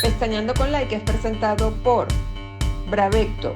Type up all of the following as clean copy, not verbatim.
Pestañeando con Like es presentado por Bravecto.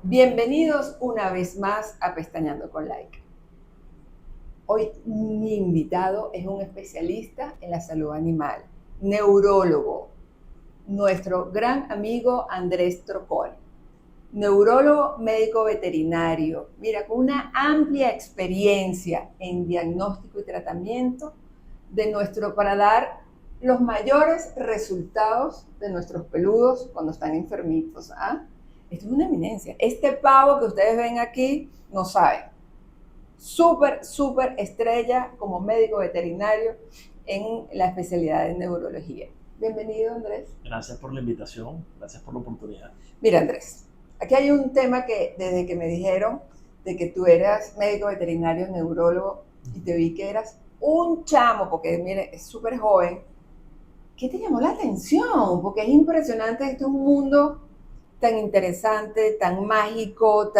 Bienvenidos una vez más a Pestañeando con Like. Hoy mi invitado es un especialista en la salud animal, neurólogo, nuestro gran amigo Andrés Trocoli, neurólogo médico veterinario, mira, con una amplia experiencia en diagnóstico y tratamiento para dar los mayores resultados de nuestros peludos cuando están enfermitos. Esto es una eminencia. Este pavo que ustedes ven aquí no sabe. Súper estrella como médico veterinario en la especialidad de neurología. Bienvenido, Andrés. Gracias por la invitación, gracias por la oportunidad. Mira, Andrés, aquí hay un tema que desde que me dijeron de que tú eras médico veterinario, neurólogo, y te vi que eras un chamo, porque mire, es súper joven. ¿Qué te llamó la atención? Porque es impresionante, este es un mundo tan interesante, tan mágico,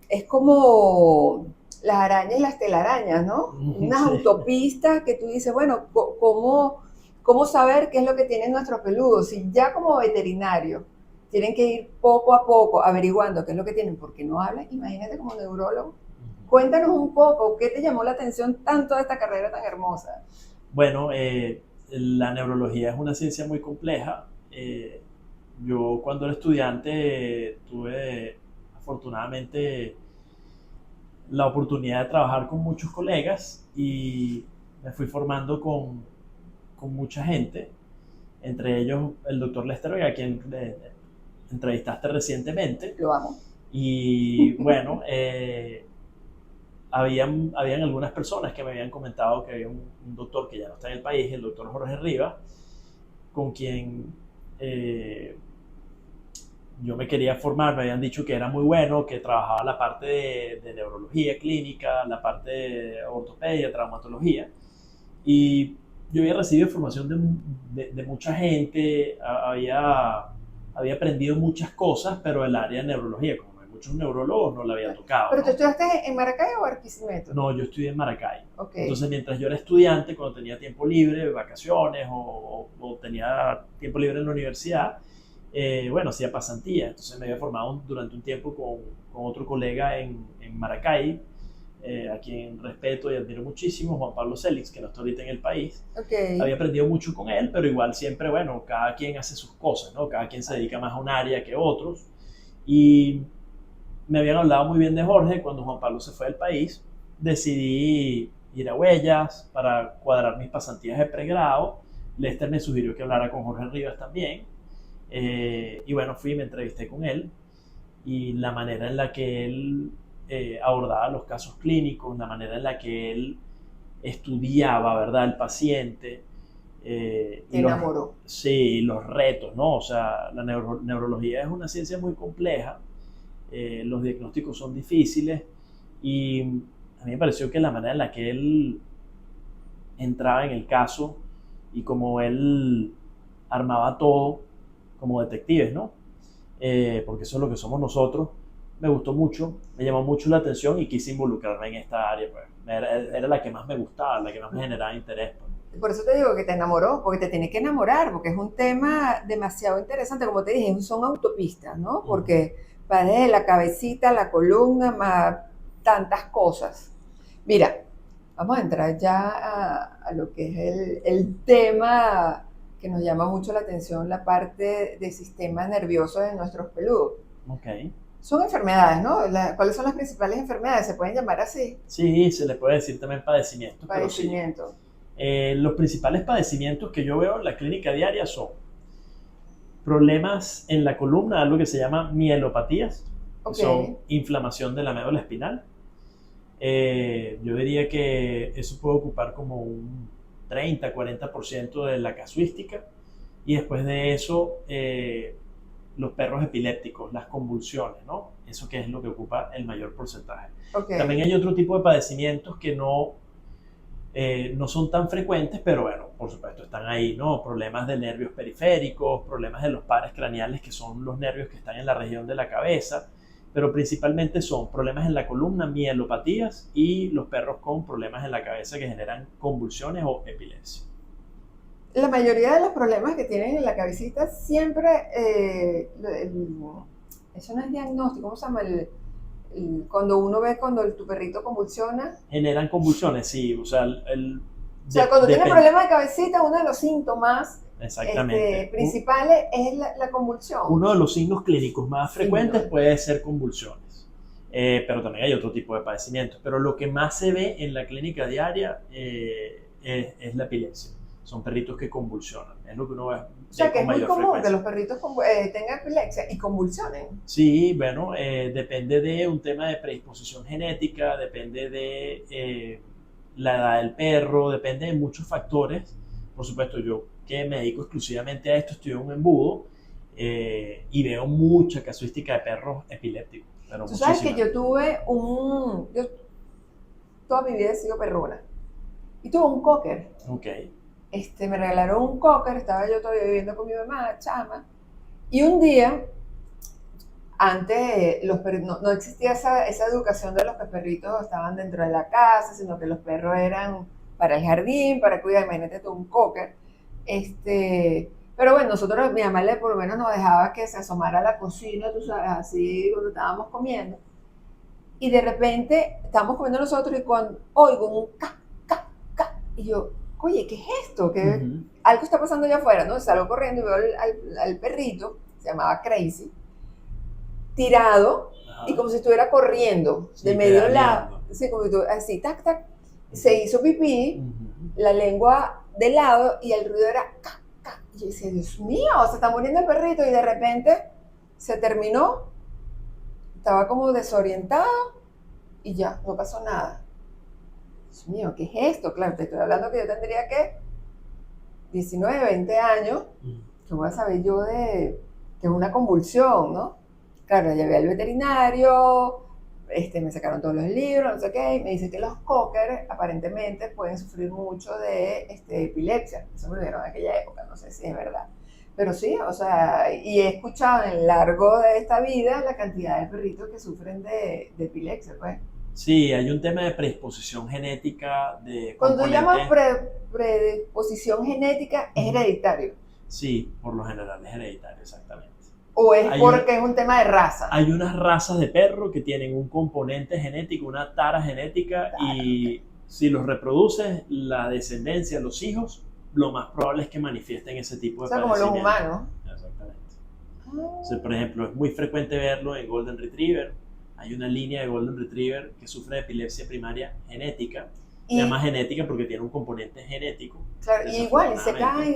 es como las arañas y las telarañas, ¿no? Unas Sí. autopistas que tú dices, bueno, ¿cómo saber qué es lo que tienen nuestros peludos? Si ya como veterinario tienen que ir poco a poco averiguando qué es lo que tienen, porque no hablan, imagínate como neurólogo. Cuéntanos un poco, ¿qué te llamó la atención tanto de esta carrera tan hermosa? Bueno, la neurología es una ciencia muy compleja. Yo cuando era estudiante tuve afortunadamente la oportunidad de trabajar con muchos colegas y me fui formando con mucha gente, entre ellos el doctor Lester, a quien entrevistaste recientemente. Lo amo. Y bueno, habían algunas personas que me habían comentado que había un doctor que ya no está en el país, el doctor Jorge Rivas, con quien yo me quería formar. Me habían dicho que era muy bueno, que trabajaba la parte de neurología clínica, la parte de ortopedia, traumatología. Y yo había recibido información de mucha gente, había aprendido muchas cosas, pero el área de neurología, como no hay muchos neurólogos, no la había tocado. ¿Pero ¿no? tú estudiaste en Maracay o Barquisimeto? No, yo estudié en Maracay. Okay. Entonces, mientras yo era estudiante, cuando tenía tiempo libre, vacaciones o tenía tiempo libre en la universidad, bueno, hacía pasantía. Entonces me había formado durante un tiempo con otro colega en Maracay, a quien respeto y admiro muchísimo, Juan Pablo Célix, que no está ahorita en el país. Okay. Había aprendido mucho con él, pero igual siempre, bueno, cada quien hace sus cosas, ¿no? Cada quien se dedica más a un área que otros. Y me habían hablado muy bien de Jorge. Cuando Juan Pablo se fue del país, decidí ir a Huellas para cuadrar mis pasantías de pregrado. Lester me sugirió que hablara con Jorge Rivas también. Y bueno, fui y me entrevisté con él. Y la manera en la que él abordaba los casos clínicos, la manera en la que él estudiaba, ¿verdad?, el paciente. Te enamoró. Sí, los retos, ¿no? O sea, la neurología es una ciencia muy compleja. Los diagnósticos son difíciles y a mí me pareció que la manera en la que él entraba en el caso y como él armaba todo como detectives, ¿no? Porque eso es lo que somos nosotros, me gustó mucho, me llamó mucho la atención y quise involucrarme en esta área. Pues. Era la que más me gustaba, la que más me generaba interés. Pues. Por eso te digo que te enamoró, porque te tienes que enamorar, porque es un tema demasiado interesante. Como te dije, son autopistas, ¿no? Porque va desde la cabecita, la columna, más tantas cosas. Mira, vamos a entrar ya a lo que es el tema que nos llama mucho la atención, la parte del sistema nervioso de nuestros peludos. Okay. Son enfermedades, ¿no? ¿Cuáles son las principales enfermedades? ¿Se pueden llamar así? Sí, se le puede decir también padecimientos. Padecimientos. Los principales padecimientos que yo veo en la clínica diaria son problemas en la columna, algo que se llama mielopatías, que son inflamación de la médula espinal. Yo diría que eso puede ocupar como un 30-40% de la casuística, y después de eso los perros epilépticos, las convulsiones, ¿no? Eso que es lo que ocupa el mayor porcentaje. Okay. También hay otro tipo de padecimientos que no son tan frecuentes, pero bueno, por supuesto están ahí, ¿no? Problemas de nervios periféricos, problemas de los pares craneales, que son los nervios que están en la región de la cabeza, pero principalmente son problemas en la columna, mielopatías y los perros con problemas en la cabeza que generan convulsiones o epilepsia. La mayoría de los problemas que tienen en la cabecita siempre, eso no es diagnóstico, ¿cómo se llama? Cuando uno ve cuando tu perrito convulsiona. Generan convulsiones, sí, o sea, cuando tiene problemas de cabecita, uno de los síntomas exactamente. Principales es la convulsión. Uno de los signos clínicos más frecuentes puede ser convulsiones, pero también hay otro tipo de padecimientos. Pero lo que más se ve en la clínica diaria es la epilepsia. Son perritos que convulsionan, es lo que uno ve. O sea, que es muy común que los perritos tengan epilepsia y convulsionen. Sí, bueno, depende de un tema de predisposición genética, depende de la edad del perro, depende de muchos factores. Por supuesto, yo que me dedico exclusivamente a esto, estoy en un embudo y veo mucha casuística de perros epilépticos. Pero tú sabes que yo tuve yo toda mi vida he sido perruna y tuve un cocker. Ok. Me regalaron un cocker, estaba yo todavía viviendo con mi mamá, chama, y un día, antes no existía esa educación de los que perritos estaban dentro de la casa, sino que los perros eran para el jardín, para cuidar, imagínate tú un cocker. Pero bueno, nosotros, mi mamá por lo menos nos dejaba que se asomara a la cocina, tú sabes, así cuando estábamos comiendo. Y de repente estábamos comiendo nosotros y cuando oigo un y yo, oye, ¿qué es esto? Algo está pasando allá afuera, ¿no? Salgo corriendo y veo al perrito, se llamaba Crazy, tirado, y como si estuviera corriendo, sí, de medio lado, sí, como si estuviera así, tac, tac, se hizo pipí, la lengua de lado, y el ruido era ca, ca. Y yo decía, Dios mío, se está muriendo el perrito, y de repente se terminó, estaba como desorientado, y ya, no pasó nada. Dios mío, ¿qué es esto? Claro, te estoy hablando que yo tendría que 19, 20 años, que voy a saber yo de que es una convulsión, ¿no? Claro, llevé al veterinario, me sacaron todos los libros, no sé qué, y me dice que los cocker aparentemente pueden sufrir mucho de epilepsia. Eso me lo dieron en aquella época, no sé si es verdad. Pero sí, o sea, y he escuchado en el largo de esta vida la cantidad de perritos que sufren de epilepsia, pues. Sí, hay un tema de predisposición genética, de cuando tú llamas predisposición genética, es hereditario. Sí, por lo general es hereditario, exactamente. ¿O es porque es un tema de raza? Hay unas razas de perro que tienen un componente genético, una tara genética, y si los reproduces, la descendencia, los hijos, lo más probable es que manifiesten ese tipo de padecimiento. Como los humanos. Exactamente. O sea, por ejemplo, es muy frecuente verlo en Golden Retriever. Hay una línea de Golden Retriever que sufre de epilepsia primaria genética. Se llama genética porque tiene un componente genético. Claro, y igual, y se cae,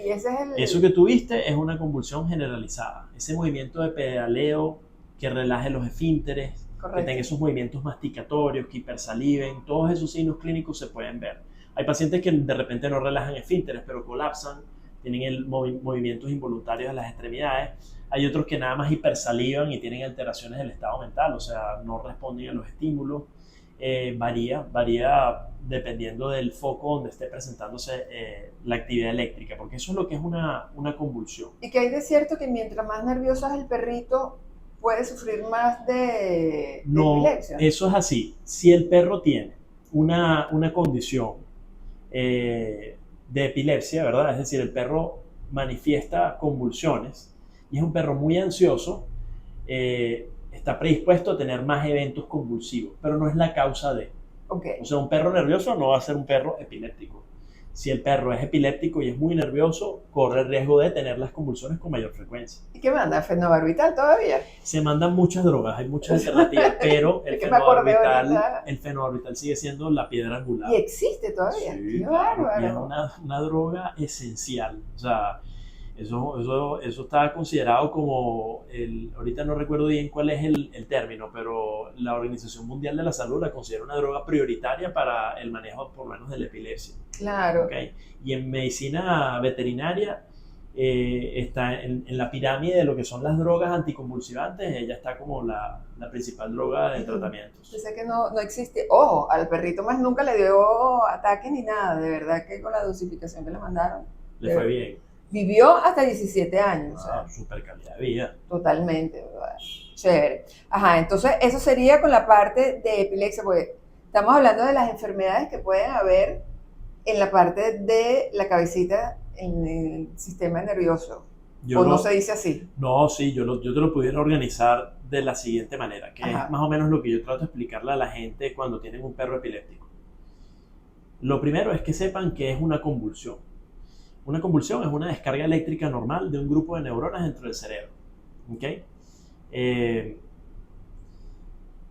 y ese es el... Eso que tuviste es una convulsión generalizada. Ese movimiento de pedaleo que relaje los esfínteres, que tenga esos movimientos masticatorios, que hipersaliven, todos esos signos clínicos se pueden ver. Hay pacientes que de repente no relajan esfínteres, pero colapsan, tienen movimientos involuntarios de las extremidades. Hay otros que nada más hipersalivan y tienen alteraciones del estado mental, o sea, no responden a los estímulos. Varía dependiendo del foco donde esté presentándose la actividad eléctrica, porque eso es lo que es una convulsión. Y que hay de cierto que mientras más nervioso es el perrito, puede sufrir más de epilepsia. Eso es así. Si el perro tiene una condición de epilepsia, ¿verdad? Es decir, el perro manifiesta convulsiones y es un perro muy ansioso, está predispuesto a tener más eventos convulsivos, pero no es la causa de. Okay. O sea, un perro nervioso no va a ser un perro epiléptico. Si el perro es epiléptico y es muy nervioso, corre el riesgo de tener las convulsiones con mayor frecuencia. ¿Y qué manda? ¿Fenobarbital todavía? Se mandan muchas drogas, hay muchas alternativas, pero el fenobarbital sigue siendo la piedra angular. ¿Y existe todavía? Sí, ¡qué bárbaro! Es una droga esencial. O sea, eso está considerado como, ahorita no recuerdo bien cuál es el término, pero la Organización Mundial de la Salud la considera una droga prioritaria para el manejo, por lo menos, de la epilepsia. Claro. ¿Okay? Y en medicina veterinaria está en la pirámide de lo que son las drogas anticonvulsivantes, ella está como la principal droga de tratamientos. Yo sé que no existe. Ojo, al perrito más nunca le dio ataque ni nada. De verdad que con la dosificación que le mandaron. Le fue bien. Vivió hasta 17 años. Súper calidad de vida. Totalmente, ¿verdad? Chévere. Ajá, entonces eso sería con la parte de epilepsia, porque estamos hablando de las enfermedades que pueden haber en la parte de la cabecita, en el sistema nervioso. ¿O no se dice así? No, sí, yo te lo pudiera organizar de la siguiente manera, que Ajá. es más o menos lo que yo trato de explicarle a la gente cuando tienen un perro epiléptico. Lo primero es que sepan que es una convulsión. Una convulsión es una descarga eléctrica normal de un grupo de neuronas dentro del cerebro. ¿Okay?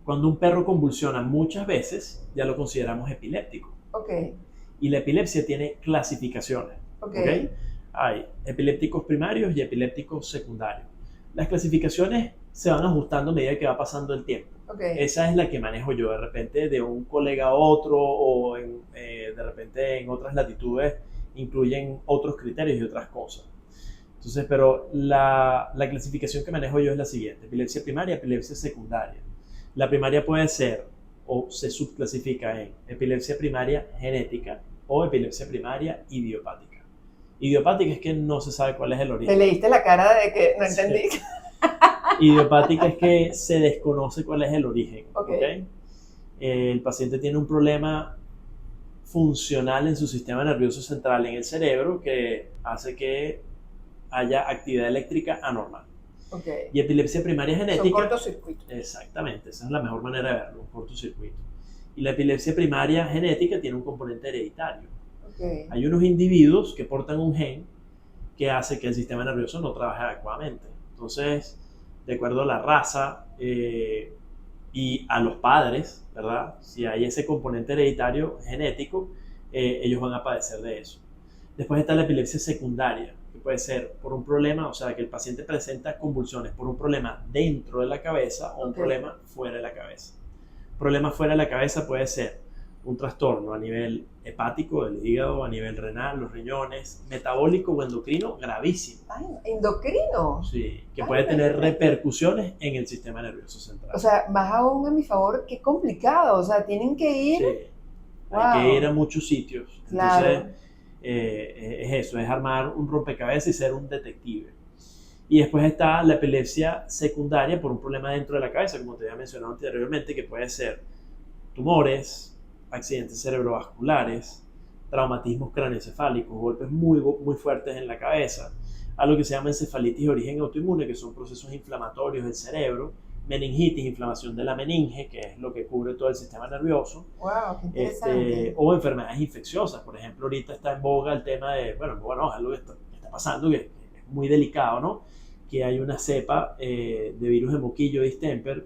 Cuando un perro convulsiona muchas veces, ya lo consideramos epiléptico. Okay. Y la epilepsia tiene clasificaciones. Okay. Hay epilépticos primarios y epilépticos secundarios. Las clasificaciones se van ajustando a medida que va pasando el tiempo. Okay. Esa es la que manejo yo. De repente de un colega a otro o de repente en otras latitudes incluyen otros criterios y otras cosas. Entonces, pero la clasificación que manejo yo es la siguiente: epilepsia primaria, epilepsia secundaria. La primaria puede ser o se subclasifica en epilepsia primaria genética o epilepsia primaria idiopática. Idiopática es que no se sabe cuál es el origen. Te leíste la cara de que no entendí. Sí. Idiopática es que se desconoce cuál es el origen. ¿Okay? El paciente tiene un problema funcional en su sistema nervioso central, en el cerebro, que hace que haya actividad eléctrica anormal. Okay. Y epilepsia primaria genética. Son cortocircuitos. Exactamente, esa es la mejor manera de verlo, un cortocircuito. Y la epilepsia primaria genética tiene un componente hereditario. Okay. Hay unos individuos que portan un gen que hace que el sistema nervioso no trabaje adecuadamente. Entonces, de acuerdo a la raza y a los padres, ¿verdad? Si hay ese componente hereditario genético, ellos van a padecer de eso. Después está la epilepsia secundaria, que puede ser por un problema, o sea, que el paciente presenta convulsiones por un problema dentro de la cabeza o un problema fuera de la cabeza. Problema fuera de la cabeza puede ser un trastorno a nivel hepático, del hígado, a nivel renal, los riñones, metabólico o endocrino gravísimo. Ay, ¿endocrino? Sí, que puede tener repercusiones en el sistema nervioso central. O sea, más aún a mi favor, qué complicado. O sea, tienen que ir. Sí, hay que ir a muchos sitios. Claro. Entonces, es eso, es armar un rompecabezas y ser un detective. Y después está la epilepsia secundaria por un problema dentro de la cabeza, como te había mencionado anteriormente, que puede ser tumores, accidentes cerebrovasculares, traumatismos craneoencefálicos, golpes muy fuertes en la cabeza, algo que se llama encefalitis de origen autoinmune, que son procesos inflamatorios del cerebro, meningitis, inflamación de la meninge, que es lo que cubre todo el sistema nervioso. Wow, qué interesante. O enfermedades infecciosas. Por ejemplo, ahorita está en boga el tema de, bueno, es algo que está pasando, que es muy delicado, ¿no? Que hay una cepa de virus de moquillo distemper,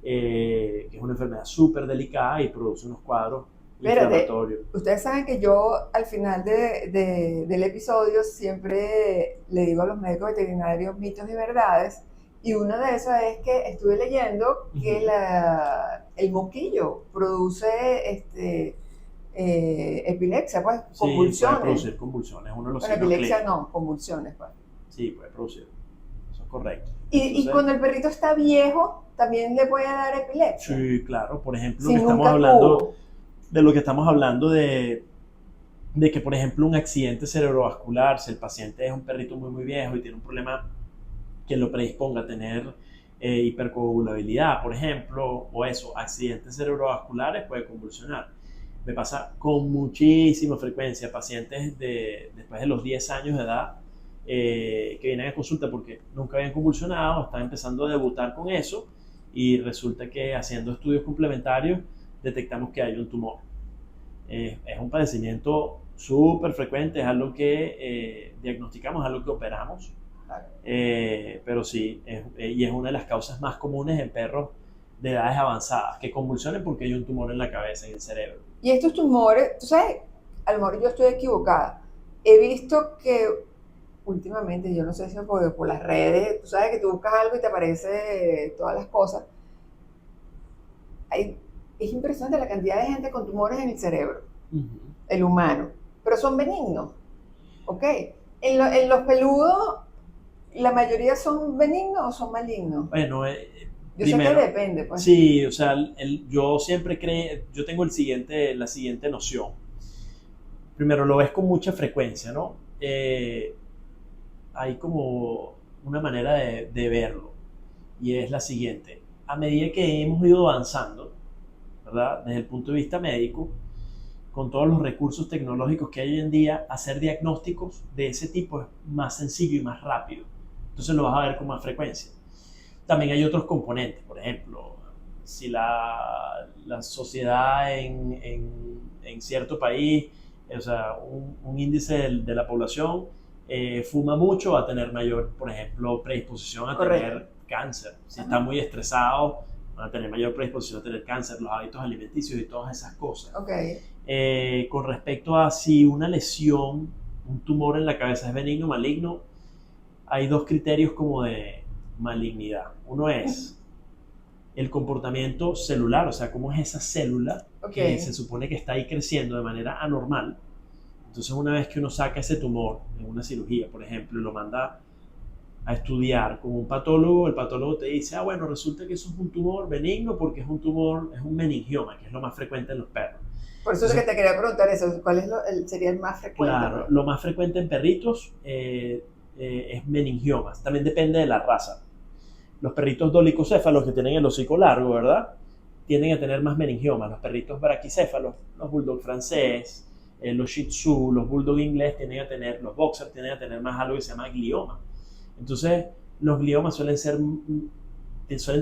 que es una enfermedad súper delicada y produce unos cuadros inflamatorios. Ustedes saben que yo al final del episodio siempre le digo a los médicos veterinarios mitos y verdades, y una de esas es que estuve leyendo que el moquillo produce epilepsia, pues, convulsiones. Sí, puede producir convulsiones, uno de los signos epilepsia clínicos. no, convulsiones, pues. Sí, puede producir. Eso es correcto. Y cuando el perrito está viejo, también le puede dar epilepsia. Sí, claro. Por ejemplo, Si estamos nunca hablando tuvo. de lo que estamos hablando de que, por ejemplo, un accidente cerebrovascular, si el paciente es un perrito muy viejo y tiene un problema que lo predisponga a tener hipercoagulabilidad, por ejemplo, o eso, accidentes cerebrovasculares, puede convulsionar. Me pasa con muchísima frecuencia pacientes después de los 10 años de edad que vienen a consulta porque nunca habían convulsionado, están empezando a debutar con eso y resulta que haciendo estudios complementarios detectamos que hay un tumor. Es un padecimiento súper frecuente, es algo que diagnosticamos, es algo que operamos, pero sí, y es una de las causas más comunes en perros de edades avanzadas, que convulsionen porque hay un tumor en la cabeza, en el cerebro. Y estos tumores, tú sabes, a lo mejor yo estoy equivocada, he visto que últimamente, yo no sé si es por las redes, tú sabes que tú buscas algo y te aparece todas las cosas. Es impresionante la cantidad de gente con tumores en el cerebro, el humano, pero son benignos, ¿ok? En los peludos, ¿la mayoría son benignos o son malignos? Bueno, Yo sé que primero, depende, pues. sí, o sea, yo siempre yo tengo la siguiente noción. Primero, lo ves con mucha frecuencia, ¿no? Hay como una manera de verlo, y es la siguiente. A medida que hemos ido avanzando, ¿verdad? Desde el punto de vista médico, con todos los recursos tecnológicos que hay hoy en día, hacer diagnósticos de ese tipo es más sencillo y más rápido. Entonces lo vas a ver con más frecuencia. También hay otros componentes, por ejemplo, si la sociedad en cierto país, o sea, un índice de la población fuma mucho, va a tener mayor, por ejemplo, predisposición a Correcto. tener cáncer. Si Ajá. está muy estresado, van a tener mayor predisposición a tener cáncer, los hábitos alimenticios y todas esas cosas. Ok. Con respecto a si una lesión, un tumor en la cabeza es benigno o maligno, hay dos criterios como de malignidad. Uno es el comportamiento celular, o sea, cómo es esa célula que se supone que está ahí creciendo de manera anormal. Entonces, una vez que uno saca ese tumor en una cirugía, por ejemplo, y lo manda a estudiar con un patólogo, el patólogo te dice, bueno, resulta que eso es un tumor benigno porque es un tumor, es un meningioma, que es lo más frecuente en los perros. Por eso es que te quería preguntar eso, ¿cuál es sería el más frecuente? Claro, lo más frecuente en perritos es meningiomas, también depende de la raza. Los perritos dolicocéfalos que tienen el hocico largo, ¿verdad? Tienden a tener más meningiomas. Los perritos braquicéfalos, los bulldog francés, los shih tzu, los bulldog inglés tienden a tener, los boxer tienden a tener más algo que se llama glioma. Entonces, los gliomas suelen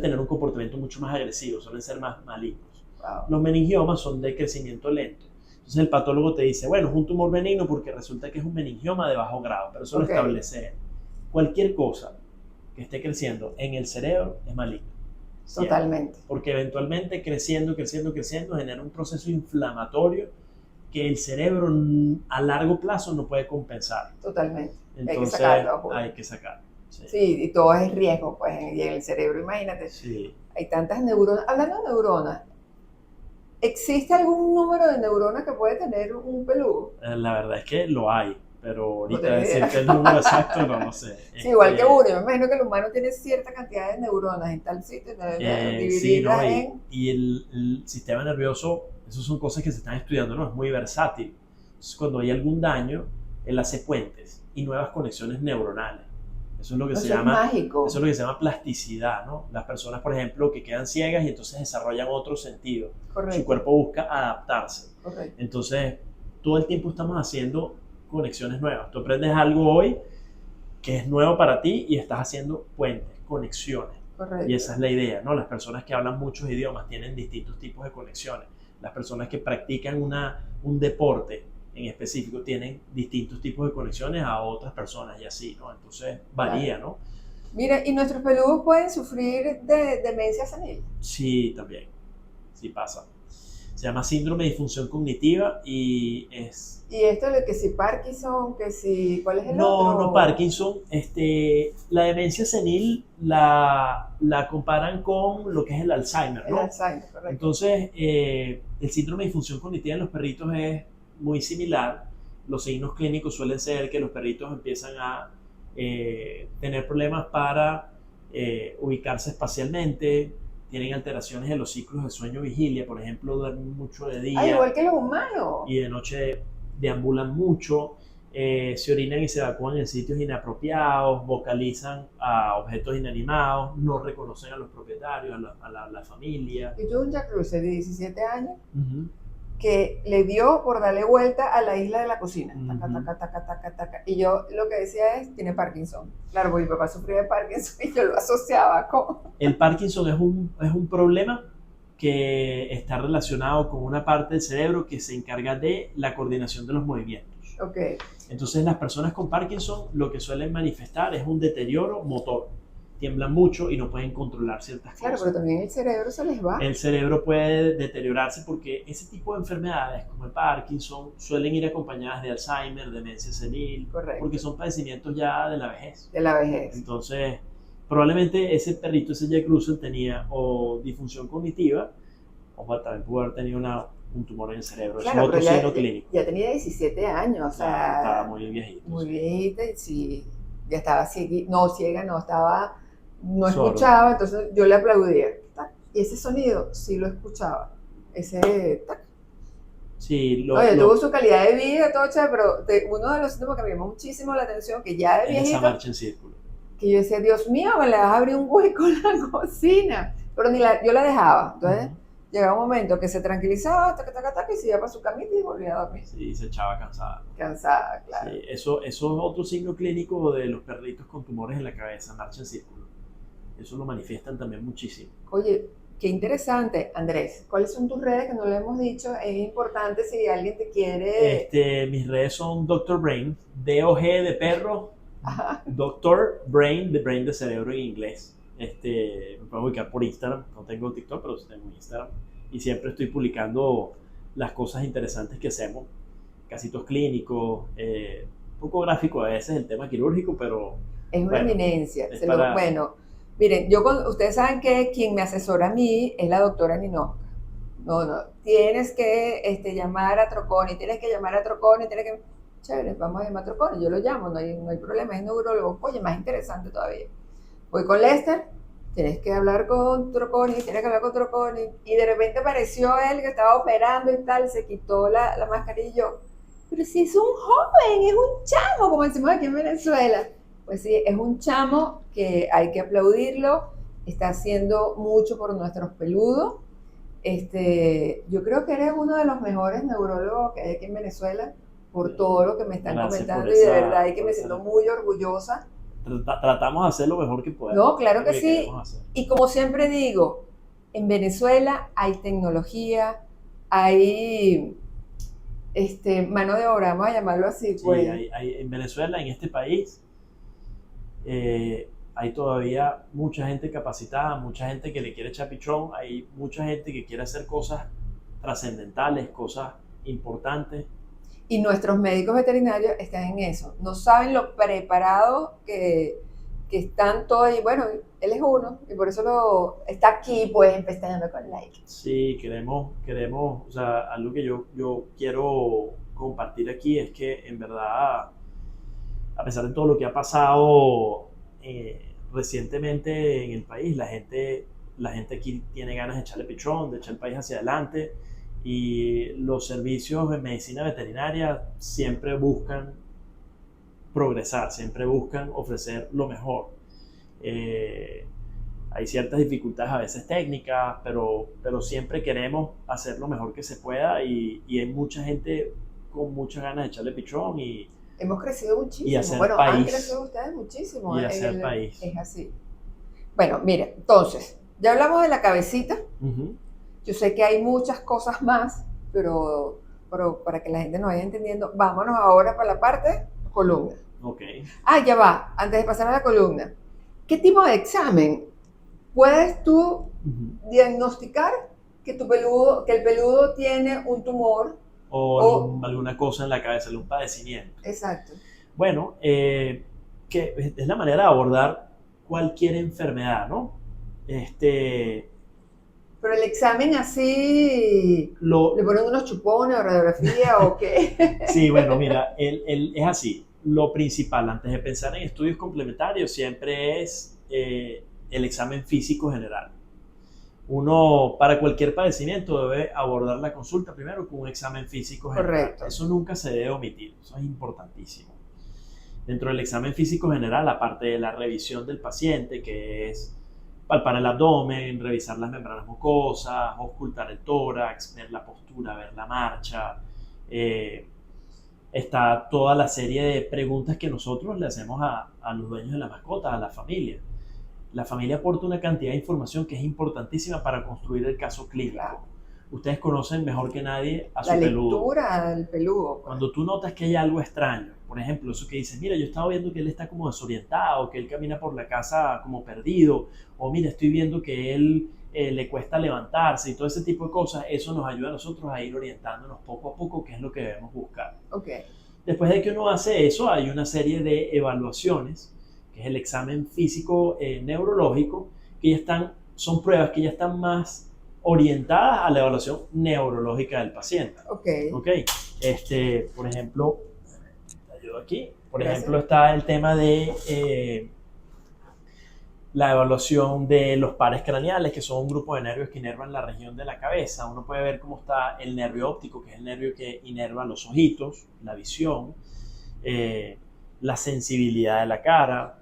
tener un comportamiento mucho más agresivo, suelen ser más malignos. Wow. Los meningiomas son de crecimiento lento. Entonces el patólogo te dice, bueno, es un tumor benigno porque resulta que es un meningioma de bajo grado, pero eso lo establece. Cualquier cosa que esté creciendo en el cerebro es maligno. Totalmente. Porque eventualmente creciendo genera un proceso inflamatorio que el cerebro a largo plazo no puede compensar. Totalmente. Entonces hay que sacarlo. Sí, y todo es riesgo, pues, y en el cerebro, imagínate. Sí. Hay tantas neuronas. Hablando de neuronas, ¿existe algún número de neuronas que puede tener un peludo? La verdad es que lo hay, pero ahorita decirte el número exacto no lo sé. Sí, igual que uno, yo me imagino que el humano tiene cierta cantidad de neuronas en tal sitio, divididas sí, ¿no? Y el sistema nervioso, esas son cosas que se están estudiando, ¿no? Es muy versátil. Entonces, cuando hay algún daño, él hace puentes y nuevas conexiones neuronales. Eso es lo que se llama mágico. Eso es lo que se llama plasticidad, ¿no? Las personas, por ejemplo, que quedan ciegas y entonces desarrollan otro sentido. Correcto. Su cuerpo busca adaptarse. Correcto. Entonces, todo el tiempo estamos haciendo conexiones nuevas. Tú aprendes algo hoy que es nuevo para ti y estás haciendo puentes, conexiones. Correcto. Y esa es la idea, ¿no? Las personas que hablan muchos idiomas tienen distintos tipos de conexiones. Las personas que practican un deporte en específico tienen distintos tipos de conexiones a otras personas y así, ¿no? Entonces varía, ¿no? Mira, ¿y nuestros peludos pueden sufrir de demencia senil? Sí, también. Sí pasa. Se llama síndrome de disfunción cognitiva y es... ¿Y esto de que si Parkinson, que si... ¿Cuál es el otro? No Parkinson. La demencia senil la comparan con lo que es el Alzheimer, ¿no? El Alzheimer, correcto. Entonces, el síndrome de disfunción cognitiva en los perritos es muy similar. Los signos clínicos suelen ser que los perritos empiezan a tener problemas para ubicarse espacialmente, tienen alteraciones en los ciclos de sueño-vigilia, por ejemplo, duermen mucho de día. Igual que los humanos. Y de noche deambulan mucho, se orinan y se evacúan en sitios inapropiados, vocalizan a objetos inanimados, no reconocen a los propietarios, a la familia. Yo tuve un Jack Russell de 17 años que le dio por darle vuelta a la isla de la cocina. Taca. Y yo lo que decía es, tiene Parkinson. Claro, porque mi papá sufría de Parkinson y yo lo asociaba con... El Parkinson es un problema que está relacionado con una parte del cerebro que se encarga de la coordinación de los movimientos. Okay. Entonces las personas con Parkinson lo que suelen manifestar es un deterioro motor. Tiemblan mucho y no pueden controlar ciertas cosas. Claro, pero también el cerebro se les va. El cerebro puede deteriorarse porque ese tipo de enfermedades como el Parkinson suelen ir acompañadas de Alzheimer, demencia senil. Correcto. Porque son padecimientos ya de la vejez. De la vejez. Entonces, probablemente ese perrito, ese Jack Russell, tenía o disfunción cognitiva, o también pudo haber tenido un tumor en el cerebro. Claro, Es otro pero signo clínico. ya tenía 17 años, o sea, Estaba muy viejito. muy Sí. viejita y sí, ya estaba ciega, no estaba, no Sordo. escuchaba, entonces yo le aplaudía. Tac, y ese sonido sí lo escuchaba, ese tac. Sí, Oye, tuvo su calidad de vida, todo chévere, pero uno de los síntomas que me llamó muchísimo la atención, que ya de es esa viejito, marcha en círculo. que yo decía, Dios mío, me le vas a abrir un hueco en la cocina, pero yo la dejaba, entonces llegaba un momento que se tranquilizaba, taca, taca, taca, y se iba para su camita y volvía a dormir. Sí, se echaba cansada. Cansada, claro. Sí, eso es otro signo clínico de los perritos con tumores en la cabeza, marcha en círculo. Eso lo manifiestan también muchísimo. Oye, qué interesante, Andrés. ¿Cuáles son tus redes que no lo hemos dicho? Es importante si alguien te quiere... Mis redes son Dr. Brain, D-O-G de perro, Ajá. Dr. Brain, de brain de cerebro en inglés. Me puedo ubicar por Instagram, no tengo TikTok, pero tengo Instagram. Y siempre estoy publicando las cosas interesantes que hacemos, casitos clínicos, un poco gráfico a veces el tema quirúrgico, pero... Es una bueno, eminencia. es para... Bueno, miren, ustedes saben que quien me asesora a mí es la doctora Ninosca. No, tienes que llamar a Troconi, tienes que llamar a Troconi, tienes que... Chévere, vamos a llamar a Troconi, yo lo llamo, no hay problema, es neurólogo. Oye, más interesante todavía. Voy con Lester, tienes que hablar con Troconi, y de repente apareció él que estaba operando y tal, se quitó la mascarilla y yo, pero si es un joven, es un chamo, como decimos aquí en Venezuela. Pues sí, es un chamo que hay que aplaudirlo, está haciendo mucho por nuestros peludos. Yo creo que eres uno de los mejores neurólogos que hay aquí en Venezuela, por todo lo que me están comentando, y de verdad que me siento muy orgullosa. Tratamos de hacer lo mejor que podemos. No, claro que sí. Y como siempre digo, en Venezuela hay tecnología, hay mano de obra, vamos a llamarlo así. Pues. Sí, en Venezuela, en este país, hay todavía mucha gente capacitada, mucha gente que le quiere echar pichón, hay mucha gente que quiere hacer cosas trascendentales, cosas importantes. Y nuestros médicos veterinarios están en eso. No saben lo preparados que están todos. Y bueno, él es uno. Y por eso está aquí, pues, Pestañeando con Like. Sí, queremos, o sea, algo que yo quiero compartir aquí es que, en verdad, a pesar de todo lo que ha pasado recientemente en el país, la gente aquí tiene ganas de echarle pichón, de echar el país hacia adelante. Y los servicios de medicina veterinaria siempre buscan progresar, siempre buscan ofrecer lo mejor. Hay ciertas dificultades a veces técnicas, pero siempre queremos hacer lo mejor que se pueda y hay mucha gente con muchas ganas de echarle pichón y hemos crecido muchísimo. Y hacer bueno, país. Han crecido ustedes muchísimo. Y hacer país. Es así. Bueno, mire, entonces, ya hablamos de la cabecita. Uh-huh. Yo sé que hay muchas cosas más, pero para que la gente nos vaya entendiendo, vámonos ahora para la parte columna. Ok. Ya va, antes de pasar a la columna. ¿Qué tipo de examen puedes tú diagnosticar que el peludo tiene un tumor? O alguna cosa en la cabeza, algún padecimiento. Exacto. Bueno, que es la manera de abordar cualquier enfermedad, ¿no? Pero el examen así, ¿le ponen unos chupones o radiografía o qué? Sí, bueno, mira, es así. Lo principal, antes de pensar en estudios complementarios, siempre es el examen físico general. Uno, para cualquier padecimiento, debe abordar la consulta primero con un examen físico general. Correcto. Eso nunca se debe omitir, eso es importantísimo. Dentro del examen físico general, aparte de la revisión del paciente, que es palpar el abdomen, revisar las membranas mucosas, ocultar el tórax, ver la postura, ver la marcha, está toda la serie de preguntas que nosotros le hacemos a los dueños de la mascota, a la familia. La familia aporta una cantidad de información que es importantísima para construir el caso clínico. Claro. Ustedes conocen mejor que nadie a su la peludo. lectura del peludo. Pues. Cuando tú notas que hay algo extraño, por ejemplo, eso que dices, mira, yo estaba viendo que él está como desorientado, que él camina por la casa como perdido, o mira, estoy viendo que él le cuesta levantarse y todo ese tipo de cosas, eso nos ayuda a nosotros a ir orientándonos poco a poco qué es lo que debemos buscar. Okay. Después de que uno hace eso, hay una serie de evaluaciones, que es el examen físico neurológico, que ya son pruebas que ya están más orientadas a la evaluación neurológica del paciente. Ok. ¿Ok? Por ejemplo, te ayudo aquí. Por Gracias. ejemplo, está el tema de la evaluación de los pares craneales, que son un grupo de nervios que inervan la región de la cabeza. Uno puede ver cómo está el nervio óptico, que es el nervio que inerva los ojitos, la visión, la sensibilidad de la cara,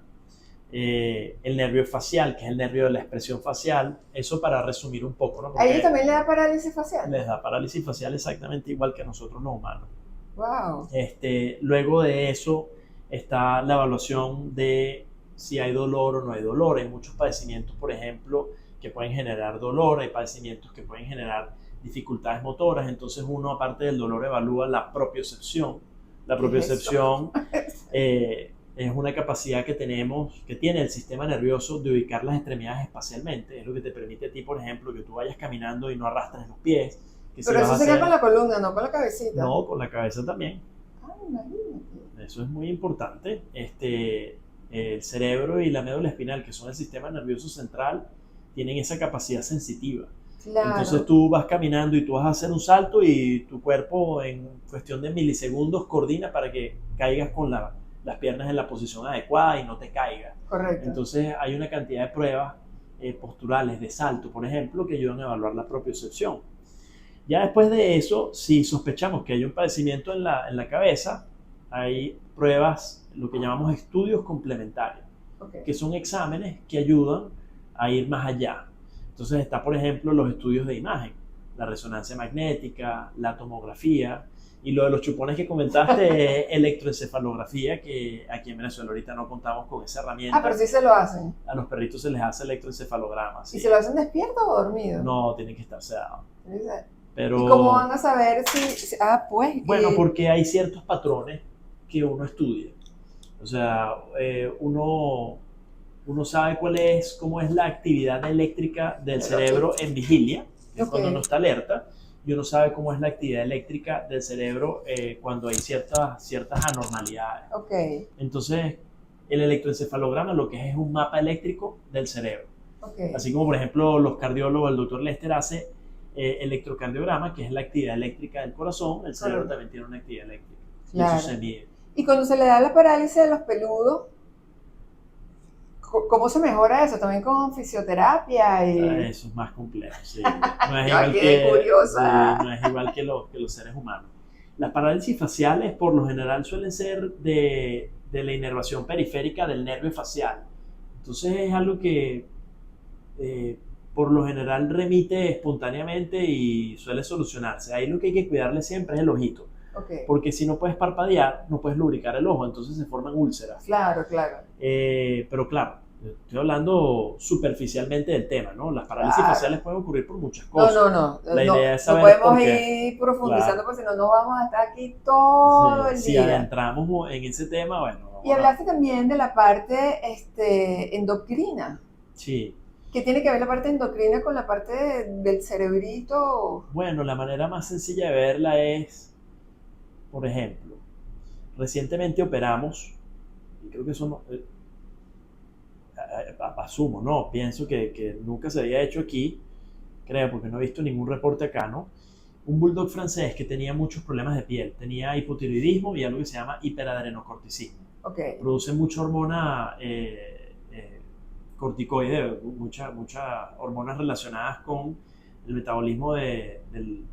el nervio facial, que es el nervio de la expresión facial. Eso para resumir un poco, ¿no? ¿A Porque ellos también le da parálisis facial? les da parálisis facial exactamente igual que a nosotros los humanos. Wow. Luego de eso está la evaluación de si hay dolor o no hay dolor. Hay muchos padecimientos, por ejemplo, que pueden generar dolor, hay padecimientos que pueden generar dificultades motoras, entonces uno, aparte del dolor, evalúa la propiocepción. La propiocepción es una capacidad que tenemos, que tiene el sistema nervioso de ubicar las extremidades espacialmente. Es lo que te permite a ti, por ejemplo, que tú vayas caminando y no arrastres los pies. Que Pero eso sería con la columna, no con la cabecita. No, con la cabeza también. Ah, imagínate. Eso es muy importante. El cerebro y la médula espinal, que son el sistema nervioso central, tienen esa capacidad sensitiva. Claro. Entonces tú vas caminando y tú vas a hacer un salto y tu cuerpo en cuestión de milisegundos coordina para que caigas con las piernas en la posición adecuada y no te caigas. Correcto. Entonces hay una cantidad de pruebas posturales de salto, por ejemplo, que ayudan a evaluar la propiocepción. Ya después de eso, si sospechamos que hay un padecimiento en la cabeza, hay pruebas, lo que llamamos estudios complementarios, Okay. que son exámenes que ayudan a ir más allá. Entonces está, por ejemplo, los estudios de imagen, la resonancia magnética, la tomografía, y lo de los chupones que comentaste es electroencefalografía, que aquí en Venezuela ahorita no contamos con esa herramienta. Ah, pero sí se lo hacen. A los perritos se les hace electroencefalograma. ¿Sí? ¿Y se lo hacen despierto o dormido? No, tienen que estar sedados. Pero, ¿y cómo van a saber si...? Ah, pues... Bueno, porque hay ciertos patrones que uno estudia. O sea, uno sabe cómo es la actividad eléctrica del cerebro en vigilia, que es cuando uno está alerta, y uno sabe cómo es la actividad eléctrica del cerebro cuando hay ciertas anormalidades. Okay. Entonces, el electroencefalograma lo que es un mapa eléctrico del cerebro. Okay. Así como, por ejemplo, los cardiólogos, el doctor Lester hace electrocardiograma, que es la actividad eléctrica del corazón, el cerebro también tiene una actividad eléctrica. Claro. Y eso se mide. Y cuando se le da la parálisis de los peludos, ¿cómo se mejora eso? ¿También con fisioterapia? Eso es más complejo, sí. No es igual no es igual que los seres humanos. Las parálisis faciales por lo general suelen ser de la inervación periférica del nervio facial. Entonces es algo que por lo general remite espontáneamente y suele solucionarse. Ahí lo que hay que cuidarle siempre es el ojito. Okay. Porque si no puedes parpadear, no puedes lubricar el ojo, entonces se forman úlceras. Claro. Pero claro, estoy hablando superficialmente del tema, ¿no? Las parálisis faciales pueden ocurrir por muchas cosas. No. La idea es saber no podemos ir profundizando, porque si no, no vamos a estar aquí todo el día. Si adentramos en ese tema, bueno. Y hablaste también de la parte endocrina. Sí. ¿Qué tiene que ver la parte endocrina con la parte del cerebrito? Bueno, la manera más sencilla de verla es, por ejemplo, recientemente operamos, y creo que eso no, asumo, no, pienso que nunca se había hecho aquí, creo, porque no he visto ningún reporte acá, ¿no? Un bulldog francés que tenía muchos problemas de piel, tenía hipotiroidismo y algo que se llama hiperadrenocorticismo. Okay. Produce mucha hormona corticoide, muchas hormonas relacionadas con el metabolismo del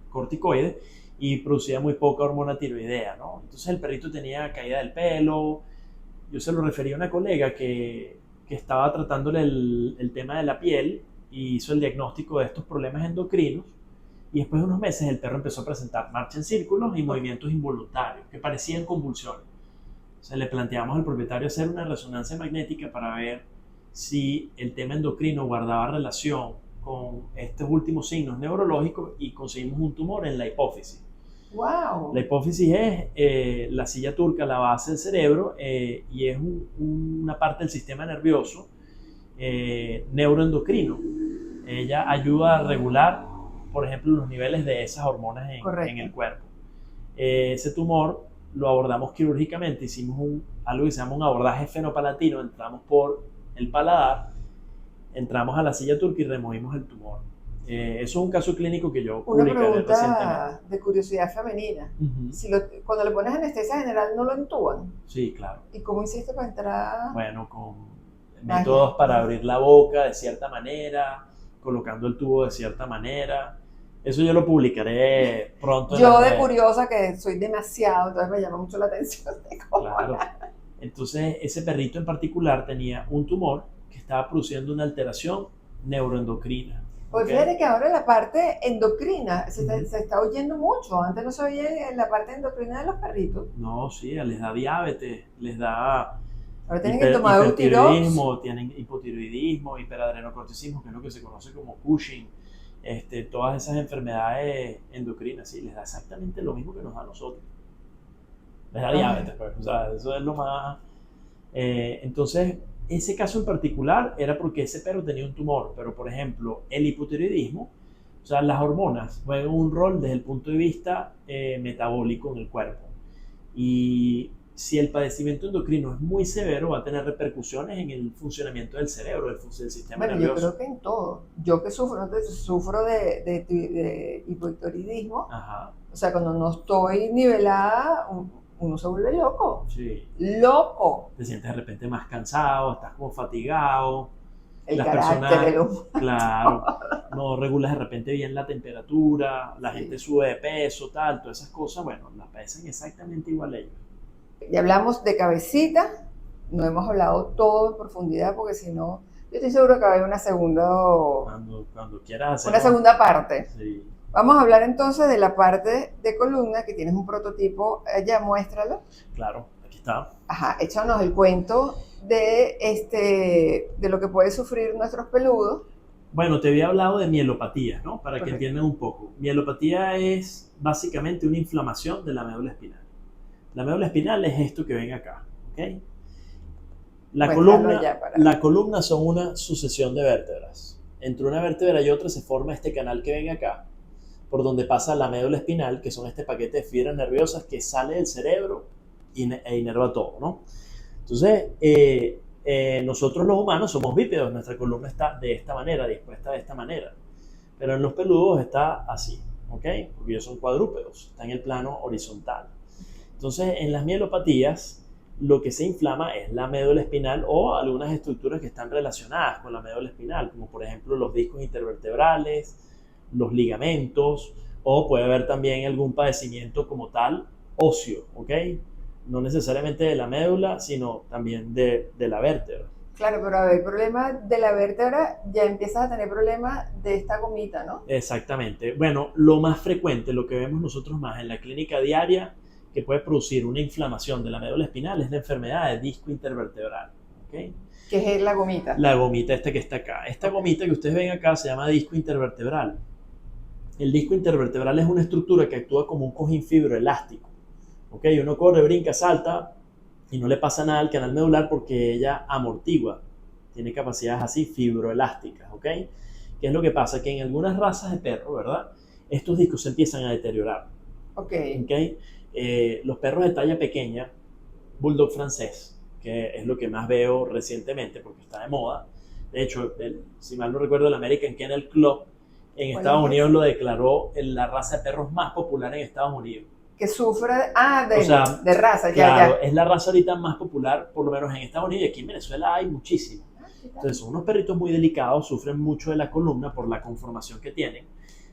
corticoide, y producía muy poca hormona tiroidea, ¿no? Entonces el perrito tenía caída del pelo. Yo se lo refería a una colega que estaba tratándole el tema de la piel y hizo el diagnóstico de estos problemas endocrinos, y después de unos meses el perro empezó a presentar marcha en círculos y movimientos involuntarios que parecían convulsiones. O sea, le planteamos al propietario hacer una resonancia magnética para ver si el tema endocrino guardaba relación con estos últimos signos neurológicos, y conseguimos un tumor en la hipófisis. Wow. La hipófisis es la silla turca, la base del cerebro, y es una parte del sistema nervioso neuroendocrino. Ella ayuda a regular, por ejemplo, los niveles de esas hormonas en el cuerpo. Ese tumor lo abordamos quirúrgicamente, hicimos algo que se llama un abordaje fenopalatino, entramos por el paladar, entramos a la silla turca y removimos el tumor. Eso es un caso clínico que yo Una publicaré recientemente. pregunta de curiosidad femenina. Ujú. Cuando le pones anestesia general, ¿no lo entúan? Sí, claro. ¿Y cómo hiciste para entrar? Bueno, con Magia. métodos para abrir la boca de cierta manera, colocando el tubo de cierta manera. Eso yo lo publicaré pronto en Yo las de redes. curiosa que soy demasiado, entonces me llama mucho la atención de cómo. Claro. Entonces, ese perrito en particular tenía un tumor que estaba produciendo una alteración neuroendocrina. Pues ¿ok? fíjate que ahora la parte endocrina Ujú. se está oyendo mucho. Antes no se oía en la parte endocrina de los perritos. No, sí, les da diabetes, les da Ahora tienen que tomar Eutirox. hipertiroidismo, tienen hipotiroidismo, hiperadrenocorticismo, que es lo que se conoce como Cushing. Todas esas enfermedades endocrinas, sí, les da exactamente lo mismo que nos da a nosotros. Les da diabetes, pues, o sea, eso es lo más... entonces, ese caso en particular era porque ese perro tenía un tumor, pero por ejemplo, el hipotiroidismo, o sea, las hormonas juegan un rol desde el punto de vista metabólico en el cuerpo. Y si el padecimiento endocrino es muy severo, va a tener repercusiones en el funcionamiento del cerebro, del sistema Bueno, yo nervioso. creo que en todo. Yo que sufro de hipotiroidismo, Ajá, o sea, cuando no estoy nivelada, uno se vuelve loco. sí. Loco. Te sientes de repente más cansado, estás como fatigado. El Las carácter, personas, el humor. claro, no regulas de repente bien la temperatura, la Sí. gente sube de peso, tal, todas esas cosas, bueno, las padecen exactamente igual ellos. Ya hablamos de cabecita, no hemos hablado todo en profundidad porque si no, yo estoy seguro que va a haber una Cuando quieras una hacer... segunda parte. Sí, Vamos a hablar entonces de la parte de columna, que tienes un prototipo, ya muéstralo. claro, aquí está. Ajá, échanos el cuento de lo que puede sufrir nuestros peludos. Bueno, te había hablado de mielopatía, ¿no? Para que Correcto. entiendan un poco. Mielopatía es básicamente una inflamación de la médula espinal. La médula espinal es esto que ven acá, ¿ok? Muéstralo ya para- La columna son una sucesión de vértebras. Entre una vértebra y otra se forma este canal que ven acá, por donde pasa la médula espinal, que son este paquete de fibras nerviosas que sale del cerebro e inerva todo, ¿no? Entonces, nosotros los humanos somos bípedos, nuestra columna está de esta manera, dispuesta de esta manera, pero en los peludos está así, ¿ok? Porque ellos son cuadrúpedos, está en el plano horizontal. Entonces, en las mielopatías, lo que se inflama es la médula espinal o algunas estructuras que están relacionadas con la médula espinal, como por ejemplo los discos intervertebrales, los ligamentos, o puede haber también algún padecimiento como tal óseo, ¿ok? No necesariamente de la médula, sino también de la vértebra. Claro, pero a ver, el problema de la vértebra, ya empiezas a tener problemas de esta gomita, ¿no? Exactamente. Bueno, lo más frecuente, lo que vemos nosotros más en la clínica diaria, que puede producir una inflamación de la médula espinal, es la enfermedad de disco intervertebral, ¿ok? Que es la gomita. La gomita esta que está acá. Esta gomita que ustedes ven acá se llama disco intervertebral. El disco intervertebral es una estructura que actúa como un cojín fibroelástico. ¿Ok? Uno corre, brinca, salta y no le pasa nada al canal medular porque ella amortigua. Tiene capacidades así fibroelásticas. ¿Ok? ¿Qué es lo que pasa? Que en algunas razas de perro, ¿verdad? Estos discos se empiezan a deteriorar. Ok. ¿Ok? Los perros de talla pequeña, bulldog francés, que es lo que más veo recientemente porque está de moda. De hecho, si mal no recuerdo, el American Kennel Club en Estados Unidos lo declaró la raza de perros más popular en Estados Unidos. Que sufre, de raza, claro, ya. es la raza ahorita más popular, por lo menos en Estados Unidos, y aquí en Venezuela hay muchísimo. Entonces son unos perritos muy delicados, sufren mucho de la columna por la conformación que tienen.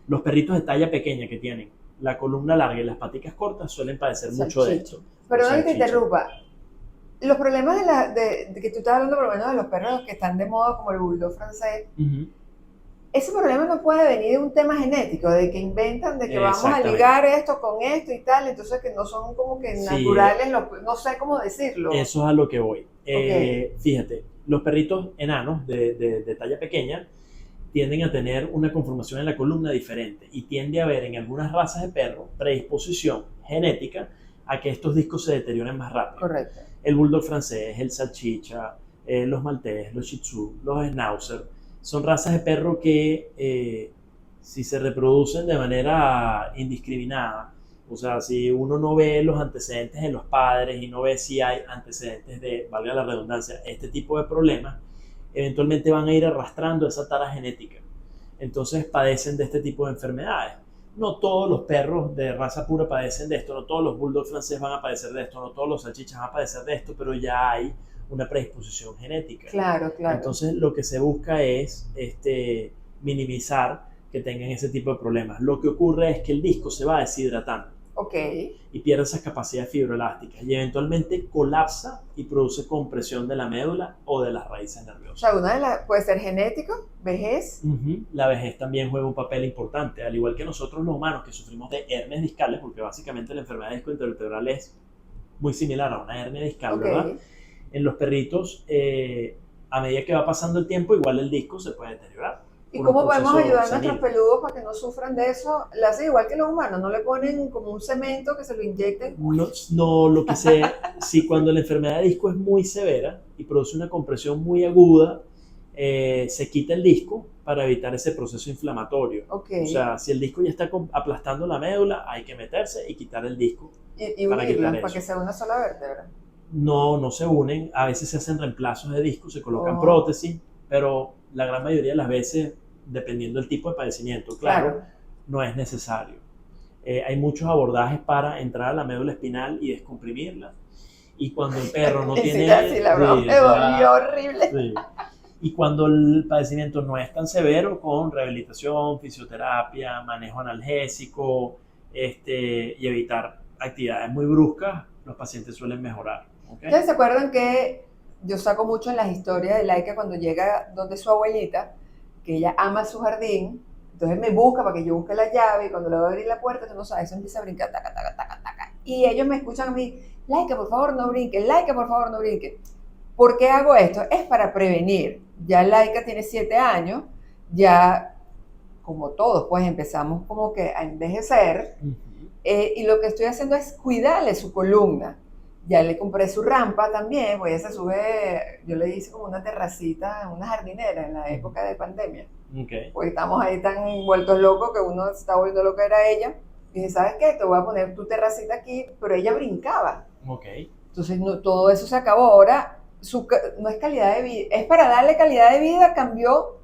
Los perritos de talla pequeña que tienen la columna larga y las paticas cortas suelen padecer mucho de esto. Pero no te interrumpa. Los problemas de que tú estás hablando por lo menos de los perros que están de moda como el bulldog francés, ese problema no puede venir de un tema genético, de que inventan, de que vamos a ligar esto con esto y tal, entonces que no son como que naturales, no sé cómo decirlo. Eso es a lo que voy. Fíjate, los perritos enanos de talla pequeña tienden a tener una conformación en la columna diferente y tiende a haber en algunas razas de perros predisposición genética a que estos discos se deterioren más rápido. Correcto. El bulldog francés, el salchicha, los maltés, los shih tzu, los schnauzer, son razas de perro que si se reproducen de manera indiscriminada, o sea, si uno no ve los antecedentes en los padres y no ve si hay antecedentes de, valga la redundancia, este tipo de problemas, eventualmente van a ir arrastrando esa tara genética. entonces padecen de este tipo de enfermedades. No todos los perros de raza pura padecen de esto, no todos los bulldog franceses van a padecer de esto, no todos los salchichas van a padecer de esto, pero ya hay una predisposición genética. Claro, claro. Entonces lo que se busca es minimizar que tengan ese tipo de problemas. Lo que ocurre es que el disco se va deshidratando. Ok. Y pierde esas capacidades fibroelásticas y eventualmente colapsa y produce compresión de la médula o de las raíces O nerviosas. sea, una de las puede ser genético, vejez. La vejez también juega un papel importante, al igual que nosotros los humanos que sufrimos de hernias discales, porque básicamente la enfermedad disco intervertebral es muy similar a una hernia discal, Ok. ¿verdad? En los perritos, a medida que va pasando el tiempo, igual el disco se puede deteriorar. ¿Y por un cómo podemos proceso ayudar a senil. nuestros peludos para que no sufran de eso? Lo hacen igual que los humanos, no le ponen como un cemento que se lo inyecten. No, lo que si cuando la enfermedad de disco es muy severa y produce una compresión muy aguda, se quita el disco para evitar ese proceso inflamatorio. Okay. O sea, si el disco ya está aplastando la médula, hay que meterse y quitar el disco. Y para unirlos quitar para eso. que sea una sola vértebra. No se unen, a veces se hacen reemplazos de disco, se colocan Oh. prótesis, pero la gran mayoría de las veces, dependiendo del tipo de padecimiento, claro. No es necesario. Hay muchos abordajes para entrar a la médula espinal y descomprimirla. Y cuando el perro no tiene... Sí, la broma me volvió horrible. Sí. Y cuando el padecimiento no es tan severo, con rehabilitación, fisioterapia, manejo analgésico y evitar actividades muy bruscas, los pacientes suelen mejorar. ¿Okay? ¿Ustedes se acuerdan que yo saco mucho en las historias de Laika cuando llega donde su abuelita, que ella ama su jardín, entonces me busca para que yo busque la llave y cuando le voy a abrir la puerta, tú no sabes, eso empieza a brincar, taca, taca, taca, taca. Y ellos me escuchan a mí, Laika, por favor no brinque, Laika, por favor no brinque. ¿Por qué hago esto? Es para prevenir. Ya Laika tiene 7 años, ya como todos, pues empezamos como que a envejecer. Y lo que estoy haciendo es cuidarle su columna. Ya le compré su rampa también, pues ella se sube, yo le hice como una terracita, una jardinera en la época de pandemia. Okay. Porque estamos ahí tan vueltos locos que uno se está volviendo loco, era ella. Y dije, ¿sabes qué? Te voy a poner tu terracita aquí, pero ella brincaba. Okay. Entonces todo eso se acabó. Ahora no es calidad de vida, es para darle calidad de vida, cambió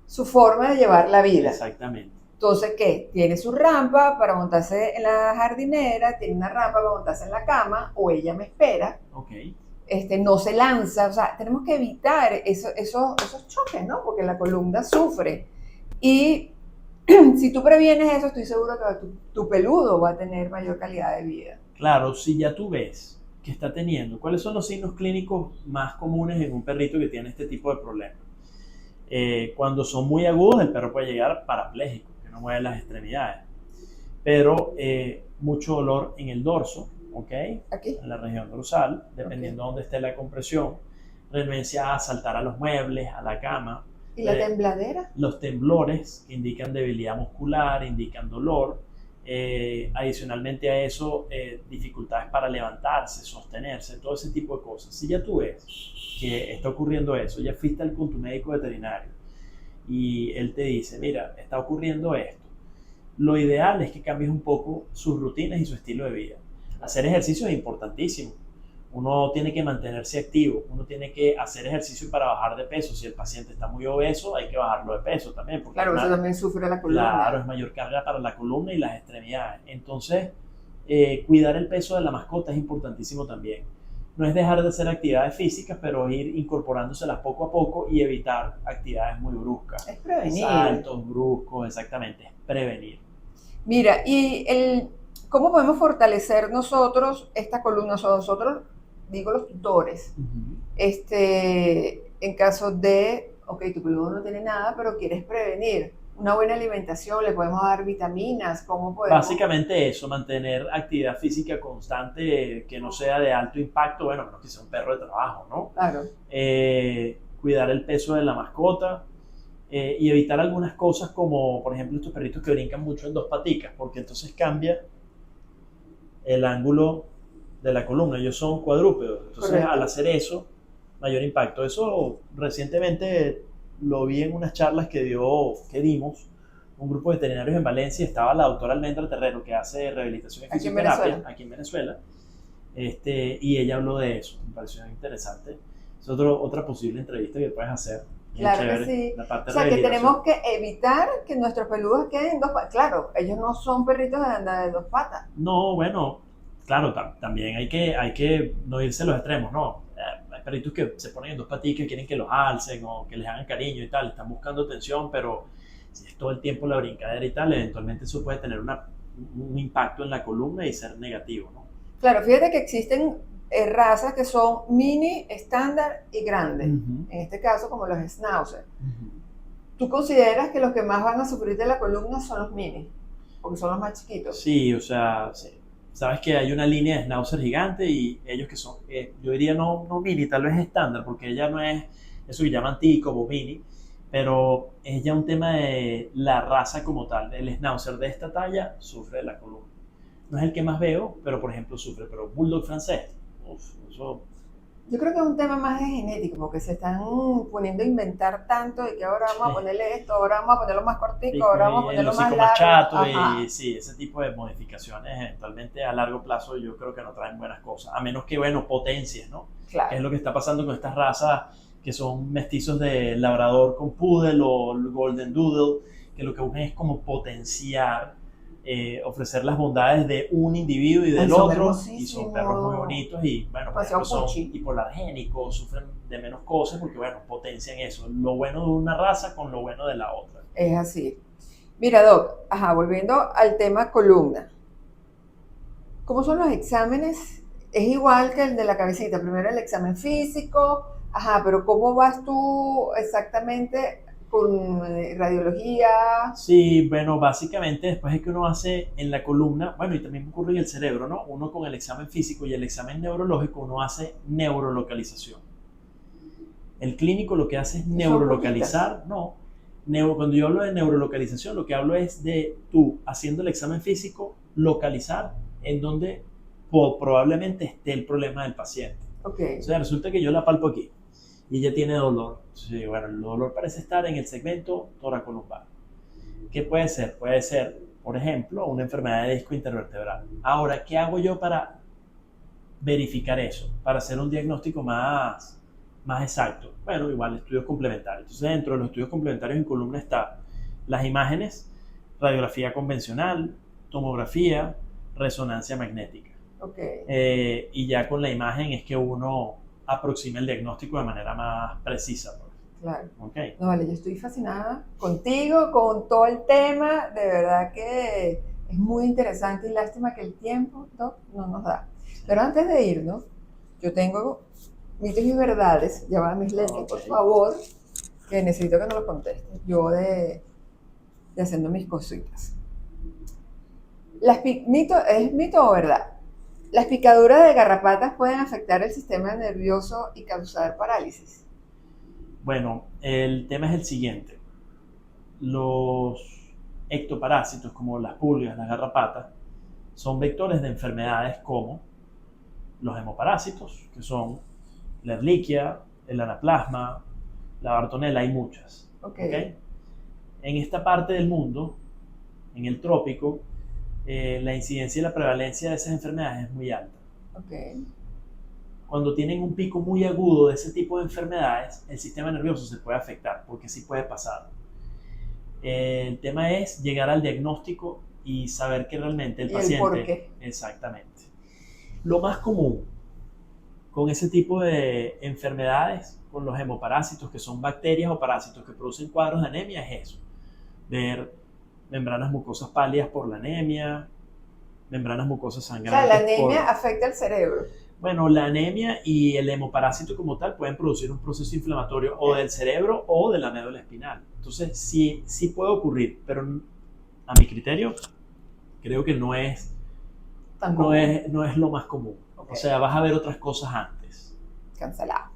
su forma de llevar la vida. Exactamente. Entonces, ¿qué? Tiene su rampa para montarse en la jardinera, tiene una rampa para montarse en la cama, o ella me espera. Okay. No se lanza, o sea, tenemos que evitar esos choques, ¿no? Porque la columna sufre. Y si tú previenes eso, estoy seguro que tu peludo va a tener mayor calidad de vida. Claro, si ya tú ves que está teniendo, ¿cuáles son los signos clínicos más comunes en un perrito que tiene este tipo de problemas? Cuando son muy agudos, el perro puede llegar parapléjico, que no mueve las extremidades, pero mucho dolor en el dorso, ¿okay? Aquí. En la región dorsal, dependiendo de dónde esté la compresión, renuencia a saltar a los muebles, a la cama. ¿Y la tembladera? Los temblores que indican debilidad muscular, indican dolor. Adicionalmente a eso, dificultades para levantarse, sostenerse, todo ese tipo de cosas. Si ya tú ves que está ocurriendo eso, ya fuiste con tu médico veterinario y él te dice, mira, está ocurriendo esto, lo ideal es que cambies un poco sus rutinas y su estilo de vida. Hacer ejercicio es importantísimo. Uno tiene que mantenerse activo, uno tiene que hacer ejercicio para bajar de peso. Si el paciente está muy obeso, hay que bajarlo de peso también. Porque claro, eso también sufre la columna. Claro, es mayor carga para la columna y las extremidades. Entonces, cuidar el peso de la mascota es importantísimo también. No es dejar de hacer actividades físicas, pero ir incorporándoselas poco a poco y evitar actividades muy bruscas. Es prevenir. Saltos bruscos, exactamente, es prevenir. Mira, y ¿cómo podemos fortalecer nosotros esta columna? O sea, nosotros, digo los tutores, en caso de, ok, tu peludo no tiene nada, pero quieres prevenir. Una buena alimentación, le podemos dar vitaminas, ¿cómo podemos? Básicamente eso, mantener actividad física constante que no sea de alto impacto, bueno, menos que sea un perro de trabajo, ¿no? Claro. Cuidar el peso de la mascota y evitar algunas cosas como, por ejemplo, estos perritos que brincan mucho en 2 paticas, porque entonces cambia el ángulo de la columna. Ellos son cuadrúpedos, entonces correcto, al hacer eso, mayor impacto. Eso recientemente lo vi en unas charlas que dimos un grupo de veterinarios en Valencia. Estaba la doctora Almendra Terrero, que hace rehabilitación y fisioterapia aquí en Venezuela, y ella habló de eso. Me pareció interesante. Es otra posible entrevista que puedes hacer Bien Claro que chévere. sí. La parte O de sea, que rehabilitación. tenemos que evitar que nuestros peludos queden en dos patas. Claro, ellos no son perritos de andar de dos patas. No, bueno, claro, también hay que no irse a los extremos, ¿no? Hay perritos que se ponen en dos paticas, quieren que los alcen o que les hagan cariño y tal, están buscando atención, pero si es todo el tiempo la brincadera y tal, eventualmente eso puede tener un impacto en la columna y ser negativo, ¿no? Claro, fíjate que existen razas que son mini, estándar y grandes. Ujú, En este caso, como los schnauzer. ujú. ¿Tú consideras que los que más van a sufrir de la columna son los mini? Porque son los más chiquitos. Sí, o sea, sí. Sabes que hay una línea de schnauzer gigante y ellos que son, yo diría no mini, tal vez estándar, porque ella no es eso que llaman tico o mini, pero es ya un tema de la raza como tal. El schnauzer de esta talla sufre de la columna. No es el que más veo, pero por ejemplo sufre, pero bulldog francés, uf, eso, Yo creo que es un tema más de genético, porque se están poniendo a inventar tanto de que ahora vamos a ponerle esto, ahora vamos a ponerlo más cortico, ahora vamos a el ponerlo más hocico más largo. chato y Ajá, sí, ese tipo de modificaciones eventualmente a largo plazo yo creo que no traen buenas cosas, a menos que, bueno, potencias, ¿no? Que es claro. lo que está pasando con estas razas que son mestizos de labrador con poodle o golden doodle, que lo que buscan es como potenciar, ofrecer las bondades de un individuo y Ay, del son otro, y son perros muy hermosísimos. bonitos y, bueno, por ejemplo, Demasiado son puchi. hipoalergénicos, sufren de menos cosas porque, bueno, potencian eso, lo bueno de una raza con lo bueno de la otra. Es así. Mira, Doc, ajá, volviendo al tema columna. ¿Cómo son los exámenes? Es igual que el de la cabecita. Primero el examen físico, ajá, pero ¿cómo vas tú exactamente con radiología? Sí, bueno, básicamente después de que uno hace en la columna, bueno, y también ocurre en el cerebro, ¿no? Uno con el examen físico y el examen neurológico, uno hace neurolocalización. El clínico lo que hace es Son poquitas. neurolocalizar, no. Cuando yo hablo de neurolocalización, lo que hablo es de tú haciendo el examen físico, localizar en donde probablemente esté el problema del paciente. Ok. O sea, resulta que yo la palpo aquí y ella tiene dolor. Sí, bueno, el dolor parece estar en el segmento toracolumbar. ¿Qué puede ser? Puede ser, por ejemplo, una enfermedad de disco intervertebral. Ahora, ¿qué hago yo para verificar eso? Para hacer un diagnóstico más exacto. Bueno, igual estudios complementarios. Entonces, dentro de los estudios complementarios en columna está las imágenes, radiografía convencional, tomografía, resonancia magnética. Ok. Y ya con la imagen es que uno aproxima el diagnóstico de manera más precisa. Pues. Claro. Okay. No, vale, yo estoy fascinada contigo, con todo el tema. De verdad que es muy interesante y lástima que el tiempo, Doc, no nos da. Pero antes de irnos, yo tengo mitos y verdades. Ya van mis lentes, por Okay. favor, que necesito que me los contestes. Yo de haciendo mis cositas. ¿Es mito o verdad? Las picaduras de garrapatas pueden afectar el sistema nervioso y causar parálisis. Bueno, el tema es el siguiente. Los ectoparásitos, como las pulgas, las garrapatas, son vectores de enfermedades como los hemoparásitos, que son la Ehrlichia, el anaplasma, la Bartonella, hay muchas. Ok, ¿Okay? En esta parte del mundo, en el trópico, la incidencia y la prevalencia de esas enfermedades es muy alta. ok. Cuando tienen un pico muy agudo de ese tipo de enfermedades, el sistema nervioso se puede afectar, porque sí puede pasar. El tema es llegar al diagnóstico y saber que realmente el ¿Y el por paciente, qué? exactamente. Lo más común con ese tipo de enfermedades, con los hemoparásitos, que son bacterias o parásitos que producen cuadros de anemia, es eso. Ver membranas mucosas pálidas por la anemia, membranas mucosas O sea, la sangrantes anemia por... afecta al cerebro. Bueno, la anemia y el hemoparásito como tal pueden producir un proceso inflamatorio o del cerebro o de la médula espinal. Entonces, sí puede ocurrir, pero a mi criterio, creo que Tan común. no es lo más común. Ok, O sea, vas a ver otras cosas antes. cancelado.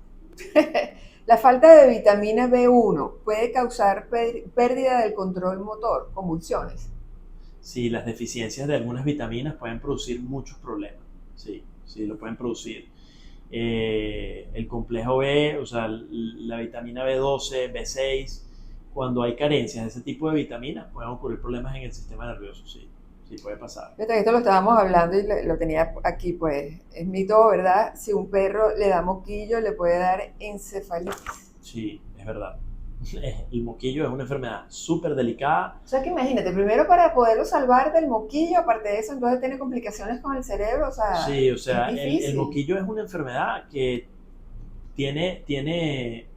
La falta de vitamina B1 puede causar pérdida del control motor, convulsiones. Sí, las deficiencias de algunas vitaminas pueden producir muchos problemas. Sí, lo pueden producir. El complejo B, o sea, la vitamina B12, B6, cuando hay carencias de ese tipo de vitaminas, pueden ocurrir problemas en el sistema nervioso, sí puede pasar. Fíjate que esto lo estábamos hablando y lo tenía aquí, pues. Es mito, ¿verdad? Si un perro le da moquillo, le puede dar encefalitis. Sí, es verdad. El moquillo es una enfermedad súper delicada. O sea que imagínate, primero para poderlo salvar del moquillo, aparte de eso, entonces tiene complicaciones con el cerebro, o sea, Sí, o es sea, el difícil. moquillo es una enfermedad que tiene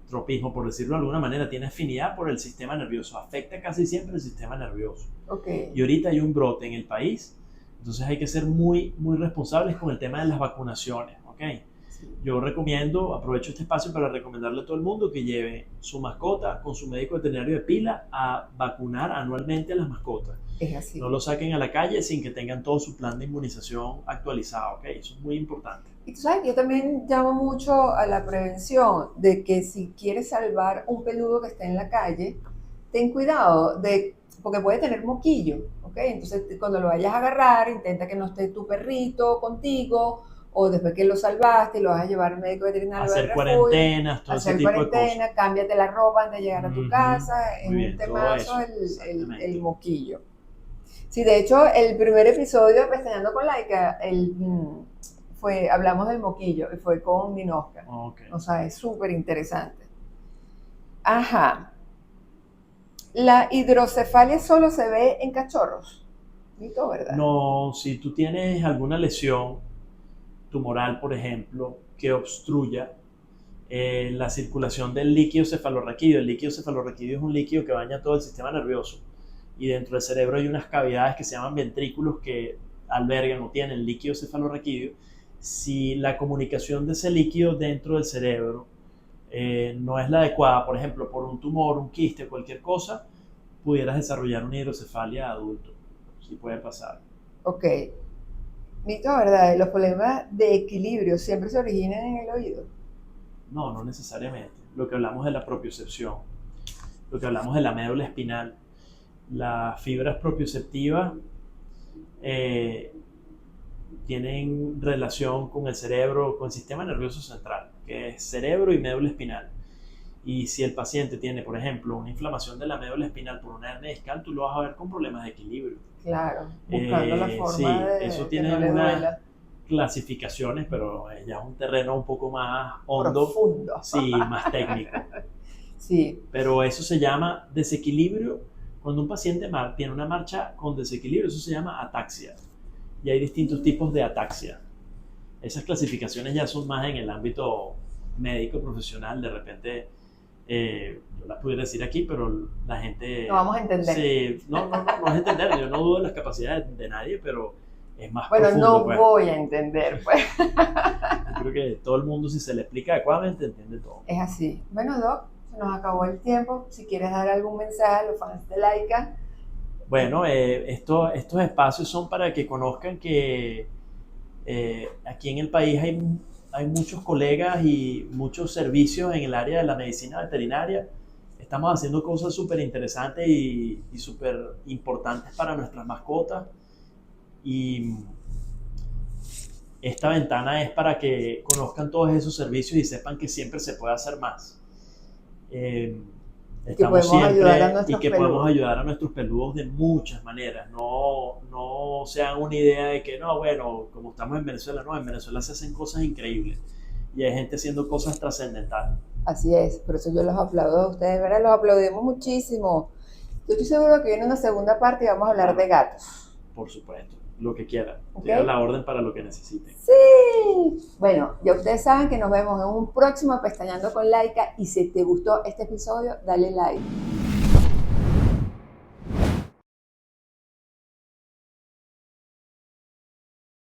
tropismo, por decirlo de alguna manera, tiene afinidad por el sistema nervioso, afecta casi siempre el sistema nervioso. Ok, Y ahorita hay un brote en el país, entonces hay que ser muy, muy responsables con el tema de las vacunaciones, ¿ok? sí, Yo recomiendo, aprovecho este espacio para recomendarle a todo el mundo que lleve su mascota con su médico veterinario de pila a vacunar anualmente a las mascotas. es No así. lo saquen a la calle sin que tengan todo su plan de inmunización actualizado, ¿ok? Eso es muy importante. Y tú sabes que yo también llamo mucho a la prevención de que si quieres salvar un peludo que esté en la calle, ten cuidado de, porque puede tener moquillo, ¿ok? Entonces cuando lo vayas a agarrar, intenta que no esté tu perrito contigo, o después que lo salvaste y lo vas a llevar al médico veterinario del Hacer refugio, cuarentenas, todo ese hacer tipo de cosas. cuarentena, cámbiate la ropa antes de llegar a tu Ujú. casa, es Muy un bien, todo temazo eso, el exactamente. moquillo. Sí, de hecho, el primer episodio de Pestañando con Laika, hablamos del moquillo y fue con Minosca. Ok. O sea, es súper interesante. Ajá. La hidrocefalia solo se ve en cachorros. Mito, ¿verdad? No, si tú tienes alguna lesión tumoral, por ejemplo, que obstruya la circulación del líquido cefalorraquídeo. El líquido cefalorraquídeo es un líquido que baña todo el sistema nervioso y dentro del cerebro hay unas cavidades que se llaman ventrículos que albergan o tienen líquido cefalorraquídeo. Si la comunicación de ese líquido dentro del cerebro no es la adecuada, por ejemplo, por un tumor, un quiste, cualquier cosa, pudieras desarrollar una hidrocefalia adulto. Sí puede pasar. Ok. Mito, ¿verdad? Los problemas de equilibrio siempre se originan en el oído. No, no necesariamente. Lo que hablamos de la propiocepción, lo que hablamos de la médula espinal, las fibras propioceptivas eh, tienen relación con el cerebro, con el sistema nervioso central, que es cerebro y médula espinal. Y si el paciente tiene, por ejemplo, una inflamación de la médula espinal por una hernia discal, tú lo vas a ver con problemas de equilibrio. Claro, buscando la forma Sí, eso de que no tiene le unas duela. clasificaciones, pero ya es un terreno un poco más hondo, Profundo. sí, más técnico. Sí, Pero eso se llama desequilibrio. Cuando un paciente tiene una marcha con desequilibrio, eso se llama ataxia. Y hay distintos tipos de ataxia. Esas clasificaciones ya son más en el ámbito médico profesional. De repente, yo las pudiera decir aquí, pero la no gente vamos a entender. sí, no es entender. Yo no dudo de las capacidades de nadie, pero es más Bueno, profundo, no pues. voy a entender, pues. Yo creo que todo el mundo, si se le explica adecuadamente, entiende todo. Es así. Bueno, Doc, se nos acabó el tiempo. Si quieres dar algún mensaje a los fans de Laika. Bueno, estos espacios son para que conozcan que aquí en el país hay muchos colegas y muchos servicios en el área de la medicina veterinaria. Estamos haciendo cosas súper interesantes y súper importantes para nuestras mascotas. Y esta ventana es para que conozcan todos esos servicios y sepan que siempre se puede hacer más. Eh, Y que Estamos podemos ayudar a siempre y nuestros que podemos peludos. ayudar a nuestros peludos de muchas maneras. No se hagan una idea de que no, bueno, como estamos en Venezuela, no, en Venezuela se hacen cosas increíbles y hay gente haciendo cosas trascendentales, Así es, por eso yo los aplaudo a ustedes, ¿verdad? Los aplaudimos muchísimo. Yo estoy seguro que viene una segunda parte y vamos a hablar de gatos. por supuesto, lo que quieran. ¿Ok? Estoy a la orden para lo que necesiten. Sí. Bueno, ya ustedes saben que nos vemos en un próximo Pestañando con Laika y si te gustó este episodio, dale like.